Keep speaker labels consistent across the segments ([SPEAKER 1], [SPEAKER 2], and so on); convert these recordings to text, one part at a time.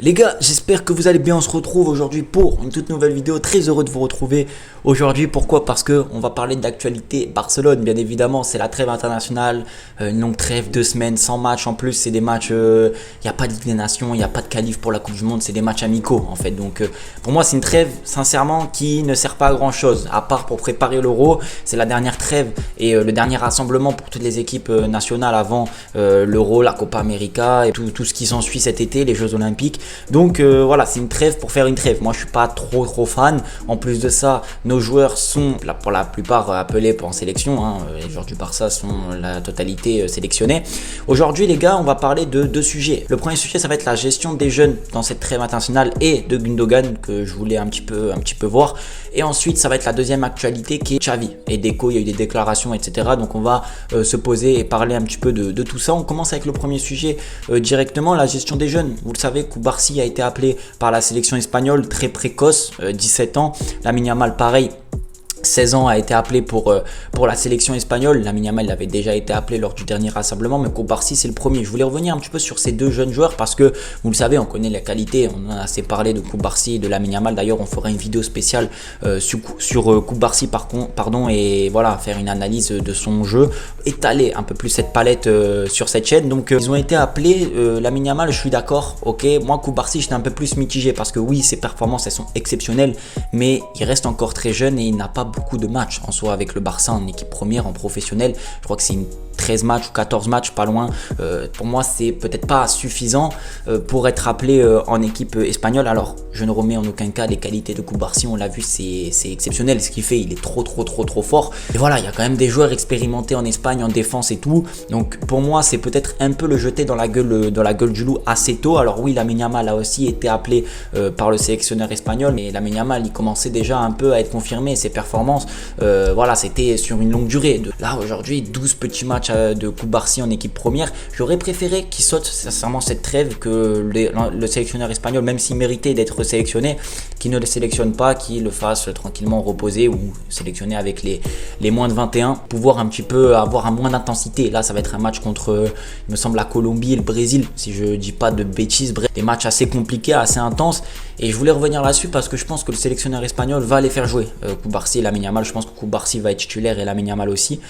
[SPEAKER 1] Les gars, j'espère que vous allez bien. On se retrouve aujourd'hui pour une toute nouvelle vidéo. Très heureux de vous retrouver aujourd'hui. Pourquoi? Parce que on va parler d'actualité Barcelone. Bien évidemment, c'est la trêve internationale, une longue trêve, 2 semaines sans match. En plus, c'est des matchs. Il n'y a pas de Ligue des Nations, il n'y a pas de qualif pour la Coupe du Monde. C'est des matchs amicaux en fait. Donc, pour moi, c'est une trêve sincèrement qui ne sert pas à grand chose, à part pour préparer l'Euro. C'est la dernière trêve et le dernier rassemblement pour toutes les équipes nationales avant l'Euro, la Copa América et tout ce qui s'ensuit cet été, les Jeux Olympiques. Donc voilà, c'est une trêve pour faire une trêve. Moi je suis pas trop fan. En plus de ça, nos joueurs sont pour la plupart appelés en sélection, les joueurs du Barça sont la totalité sélectionnés. Aujourd'hui les gars, on va parler de deux sujets. Le premier sujet, ça va être la gestion des jeunes dans cette trêve internationale et de Gundogan, que je voulais un petit peu voir. Et ensuite ça va être la deuxième actualité qui est Xavi et Deco. Il y a eu des déclarations, etc. Donc on va se poser et parler un petit peu de tout ça. On commence avec le premier sujet directement, la gestion des jeunes. Vous le savez, Cubarsí a été appelé par la sélection espagnole très précoce, 17 ans. Lamine Yamal pareil, 16 ans, a été appelé pour la sélection espagnole. Lamine Yamal il avait déjà été appelé lors du dernier rassemblement, mais Cubarsí c'est le premier. Je voulais revenir un petit peu sur ces deux jeunes joueurs parce que vous le savez, on connaît la qualité, on a assez parlé de Cubarsí et de Lamine Yamal. D'ailleurs on fera une vidéo spéciale sur Cubarsí pardon, et voilà, faire une analyse de son jeu, étaler un peu plus cette palette sur cette chaîne. Donc ils ont été appelés. Lamine Yamal, je suis d'accord, ok. Moi Cubarsí j'étais un peu plus mitigé parce que oui, ses performances elles sont exceptionnelles, mais il reste encore très jeune et il n'a pas beaucoup de matchs en soi avec le Barça en équipe première, en professionnel. Je crois que c'est une 13 matchs ou 14 matchs, pas loin. Pour moi, c'est peut-être pas suffisant pour être appelé en équipe espagnole. Alors, je ne remets en aucun cas les qualités de Cubarsí. On l'a vu, c'est exceptionnel ce qu'il fait. Il est trop fort. Et voilà, il y a quand même des joueurs expérimentés en Espagne, en défense et tout. Donc, pour moi, c'est peut-être un peu le jeter dans la gueule du loup assez tôt. Alors oui, Lamine Yamal a aussi été appelé par le sélectionneur espagnol, mais Lamine Yamal, il commençait déjà un peu à être confirmé. Ses performances, voilà, c'était sur une longue durée. Là, aujourd'hui, 12 petits matchs de Cubarsí en équipe première. J'aurais préféré qu'il saute sincèrement cette trêve, que le sélectionneur espagnol, même s'il méritait d'être sélectionné, qu'il ne le sélectionne pas, qu'il le fasse tranquillement reposer ou sélectionner avec les moins de 21, pouvoir un petit peu avoir un moins d'intensité. Là ça va être un match contre, il me semble, la Colombie et le Brésil, si je dis pas de bêtises. Bref, des matchs assez compliqués, assez intenses, et je voulais revenir là-dessus parce que je pense que le sélectionneur espagnol va les faire jouer, Cubarsí et Lamine Yamal. Je pense que Cubarsí va être titulaire et Lamine Yamal aussi.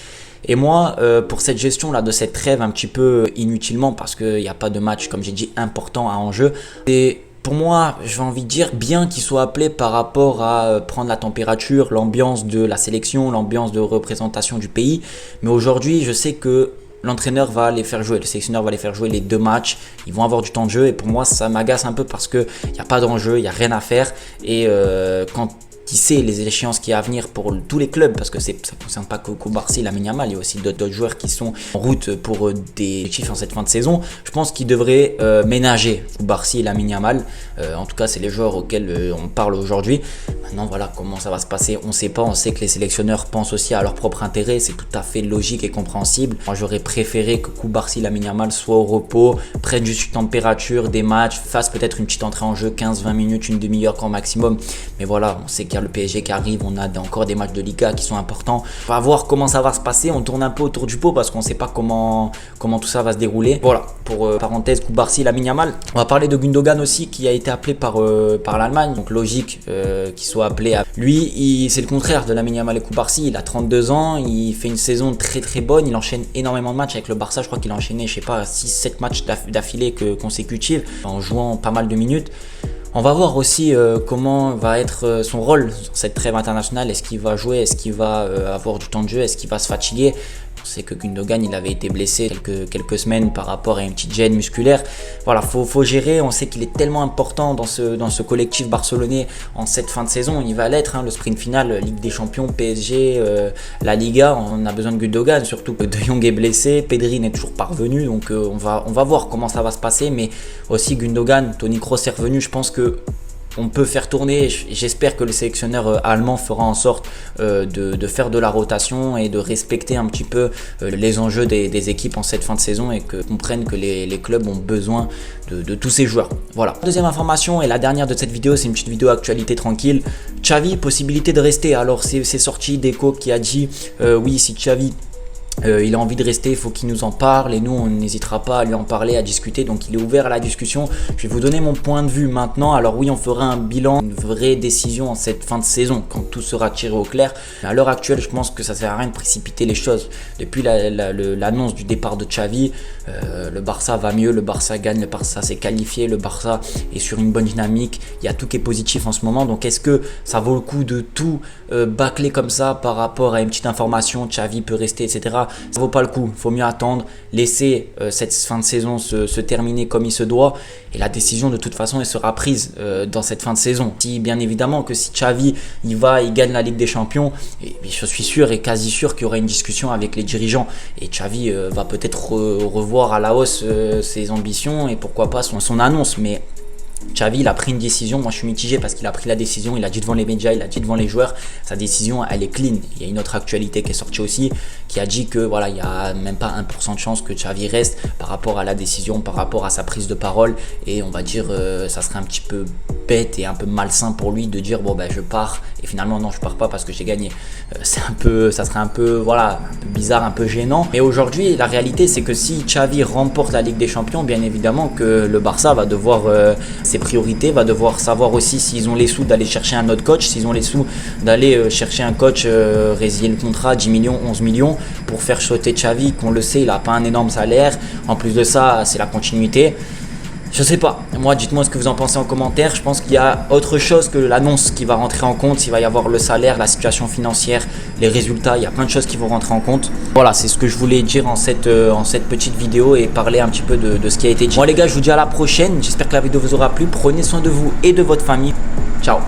[SPEAKER 1] Et moi, pour cette gestion là de cette trêve un petit peu inutilement, parce qu'il n'y a pas de match, comme j'ai dit, important à enjeu, et pour moi, j'ai envie de dire bien qu'il soit appelé par rapport à prendre la température, l'ambiance de la sélection, l'ambiance de représentation du pays. Mais aujourd'hui, je sais que l'entraîneur va les faire jouer, le sélectionneur va les faire jouer les deux matchs, ils vont avoir du temps de jeu, et pour moi ça m'agace un peu parce qu'il n'y a pas d'enjeu, il n'y a rien à faire. Et quand qui sait les échéances qui y a à venir pour tous les clubs, parce que ça ne concerne pas que Cubarsí, Lamine Yamal, il y a aussi d'autres joueurs qui sont en route pour des objectifs en cette fin de saison. Je pense qu'ils devraient ménager Cubarsí et Lamine Yamal. En tout cas, c'est les joueurs auxquels on parle aujourd'hui. Maintenant, voilà comment ça va se passer, on ne sait pas. On sait que les sélectionneurs pensent aussi à leur propre intérêt, c'est tout à fait logique et compréhensible. Moi, j'aurais préféré que Cubarsí et Lamine Yamal soient au repos, prennent juste une température, des matchs, fassent peut-être une petite entrée en jeu, 15-20 minutes, une demi-heure grand maximum. Mais voilà, on sait qu'il y a le PSG qui arrive, on a encore des matchs de Liga qui sont importants. On va voir comment ça va se passer. On tourne un peu autour du pot parce qu'on ne sait pas comment tout ça va se dérouler. Voilà, pour parenthèse, Cubarsí, Lamine Yamal. On va parler de Gundogan aussi, qui a été appelé par l'Allemagne. Donc logique qu'il soit appelé. Lui, c'est le contraire de Lamine Yamal et Cubarsí. Il a 32 ans, il fait une saison très bonne. Il enchaîne énormément de matchs avec le Barça. Je crois qu'il a enchaîné, je sais pas, 6-7 matchs d'affilée consécutifs en jouant pas mal de minutes. On va voir aussi comment va être son rôle dans cette trêve internationale. Est-ce qu'il va jouer? Est-ce qu'il va avoir du temps de jeu? Est-ce qu'il va se fatiguer? On sait que Gundogan, il avait été blessé quelques semaines par rapport à une petite gêne musculaire. Voilà, faut gérer. On sait qu'il est tellement important dans ce collectif barcelonais en cette fin de saison. Il va l'être, le sprint final, Ligue des Champions, PSG, la Liga. On a besoin de Gundogan, surtout que De Jong est blessé, Pedri n'est toujours pas revenu. Donc on va voir comment ça va se passer. Mais aussi Gundogan, Toni Kroos est revenu. Je pense que on peut faire tourner. J'espère que le sélectionneur allemand fera en sorte de faire de la rotation et de respecter un petit peu les enjeux des équipes en cette fin de saison, et que comprennent que les clubs ont besoin de tous ces joueurs. Voilà. Deuxième information et la dernière de cette vidéo, c'est une petite vidéo actualité tranquille. Xavi, possibilité de rester. Alors c'est sorti Deco qui a dit oui, si Xavi Il a envie de rester, il faut qu'il nous en parle et nous on n'hésitera pas à lui en parler, à discuter. Donc il est ouvert à la discussion. Je vais vous donner mon point de vue maintenant. Alors oui, on fera un bilan, une vraie décision en cette fin de saison quand tout sera tiré au clair. Mais à l'heure actuelle, je pense que ça sert à rien de précipiter les choses. Depuis l'annonce du départ de Xavi, le Barça va mieux, le Barça gagne, le Barça s'est qualifié, le Barça est sur une bonne dynamique. Il y a tout qui est positif en ce moment. Donc est-ce que ça vaut le coup de tout bâcler comme ça par rapport à une petite information, Xavi peut rester, etc. Ça vaut pas le coup, il faut mieux attendre, laisser cette fin de saison se terminer comme il se doit et la décision de toute façon elle sera prise dans cette fin de saison. Si bien évidemment que si Xavi il gagne la Ligue des Champions, et je suis sûr et quasi sûr qu'il y aura une discussion avec les dirigeants et Xavi va peut-être revoir à la hausse ses ambitions et pourquoi pas son annonce. Mais Xavi, il a pris une décision, moi je suis mitigé parce qu'il a pris la décision, il a dit devant les médias, il a dit devant les joueurs, sa décision elle est clean. Il y a une autre actualité qui est sortie aussi, qui a dit que voilà, il n'y a même pas 1% de chance que Xavi reste par rapport à la décision, par rapport à sa prise de parole, et on va dire ça serait un petit peu bête et un peu malsain pour lui de dire bon ben je pars et finalement non je pars pas parce que j'ai gagné. Ça serait un peu voilà, un peu bizarre, un peu gênant. Mais aujourd'hui la réalité c'est que si Xavi remporte la Ligue des Champions, bien évidemment que le Barça va devoir ses priorités, va devoir savoir aussi s'ils ont les sous d'aller chercher un autre coach, s'ils ont les sous d'aller chercher un coach, résilier le contrat 10 millions, 11 millions pour faire sauter Xavi, qu'on le sait il n'a pas un énorme salaire, en plus de ça c'est la continuité. Je sais pas, moi dites-moi ce que vous en pensez en commentaire. Je pense qu'il y a autre chose que l'annonce qui va rentrer en compte. Il va y avoir le salaire, la situation financière, les résultats, il y a plein de choses qui vont rentrer en compte. Voilà, c'est ce que je voulais dire en cette petite vidéo et parler un petit peu de ce qui a été dit. Bon les gars, je vous dis à la prochaine, j'espère que la vidéo vous aura plu. Prenez soin de vous et de votre famille. Ciao.